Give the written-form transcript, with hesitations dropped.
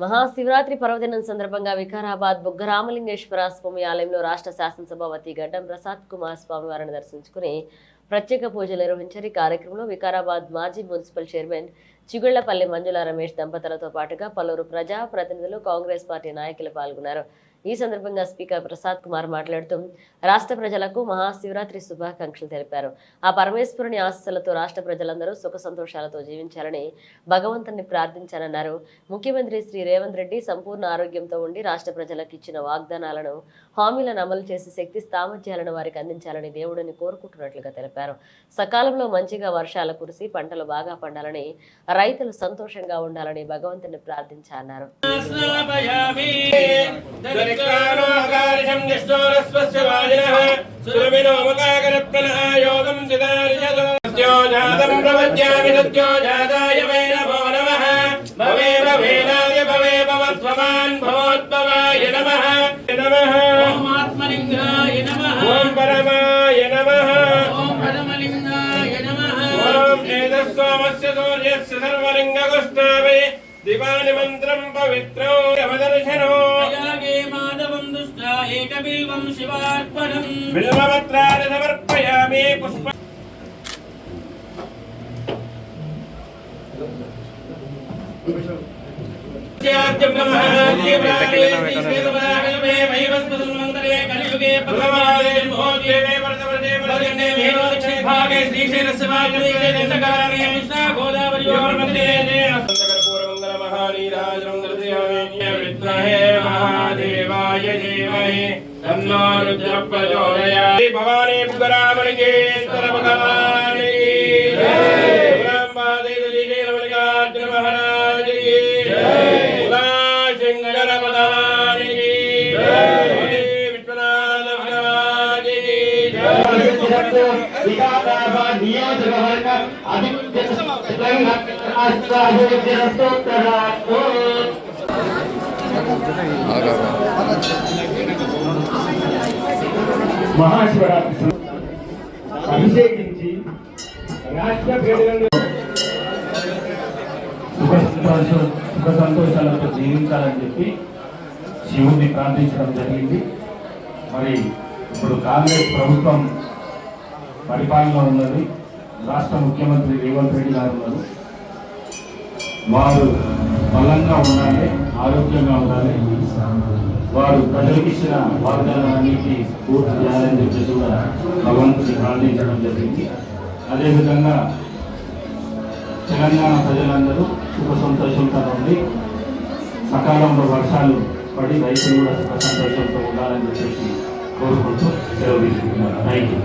మహాశివరాత్రి పర్వదినం సందర్భంగా వికారాబాద్ బుగ్గ రామలింగేశ్వర స్వామి ఆలయంలో రాష్ట్ర శాసనసభాపతి గడ్డం ప్రసాద్ కుమార్ స్వామి వారిని దర్శించుకుని ప్రత్యేక పూజలు నిర్వహించారు. ఈ కార్యక్రమంలో వికారాబాద్ మాజీ మున్సిపల్ చైర్మన్ చిగుళ్లపల్లి మంజుల రమేష్ దంపతులతో పాటుగా పలువురు ప్రజా ప్రతినిధులు, కాంగ్రెస్ పార్టీ నాయకులు పాల్గొన్నారు. ఈ సందర్భంగా స్పీకర్ ప్రసాద్ కుమార్ మాట్లాడుతూ రాష్ట్ర ప్రజలకు మహాశివరాత్రి శుభాకాంక్షలు తెలిపారు. ఆ పరమేశ్వరుని ఆశీస్సులతో రాష్ట్ర ప్రజలందరూ సుఖ సంతోషాలతో జీవించాలని భగవంతుని ప్రార్థించారన్నారు. ముఖ్యమంత్రి శ్రీ రేవంత్ రెడ్డి సంపూర్ణ ఆరోగ్యంతో ఉండి రాష్ట్ర ప్రజలకు ఇచ్చిన వాగ్దానాలను, హామీలను అమలు చేసి శక్తి సామర్థ్యాలను వారికి అందించాలని దేవుడిని కోరుకుంటున్నట్లుగా తెలిపారు. సకాలంలో మంచిగా వర్షాలు కురిసి పంటలు బాగా పండాలని, రైతులు సంతోషంగా ఉండాలని భగవంతుని ప్రార్థించారన్నారు. दिवानि मंत्रं पवित्रो यमदर्शनो यागे माधवं दुष्टा एकबिल्वं शिवार्पणं बिल्वपत्राणि समर्पयामि पुष्प कलियुगे भगवाने भोज्ये वर्तवर्ते वर्तने मेरो दक्षिण भागे श्रीशैलस्य वाग्देवे दंडकारणे कृष्णा गोदावरी और नर्मदे महादेवाय धीमहि तन्नो रुद्रः प्रचोदयात्। भवानी बुद्धरामलिंगेश्वर भगवान की जय। ब्रह्मा देवी मल्लिकार्जुन महाराज की जय। उलाशंकर भगवान की जय। विश्वनाथ भगवान की जय। विकाराबाद नियोजकवर्ग आदित्य మహాశివరాత్రి అభిషేకించి రాష్ట్ర ప్రజలను సుఖ సంతోషాలతో జీవించాలని చెప్పి శివుడిని ప్రార్థించడం జరిగింది. మరి ఇప్పుడు కాంగ్రెస్ ప్రభుత్వం పరిపాలన ఉన్నది. రాష్ట్ర ముఖ్యమంత్రి రేవంత్ రెడ్డి గారు ఉన్నారు. వారు బలంగా ఉండాలి, ఆరోగ్యంగా ఉండాలి. వారు ప్రజలకు ఇచ్చిన వాగ్దానాలన్నింటినీ పూర్తి చేయాలని చెప్పేసి కూడా భగవంతుని ప్రార్థించడం జరిగింది. అదేవిధంగా తెలంగాణ ప్రజలందరూ సుఖ సంతోషంతో ఉండి సకాలంలో వర్షాలు పడి రైతులు కూడా సుఖ సంతోషంతో ఉండాలని చెప్పేసి కోరుకుంటూ సెలవు తీసుకుంటున్నారు. Thank you.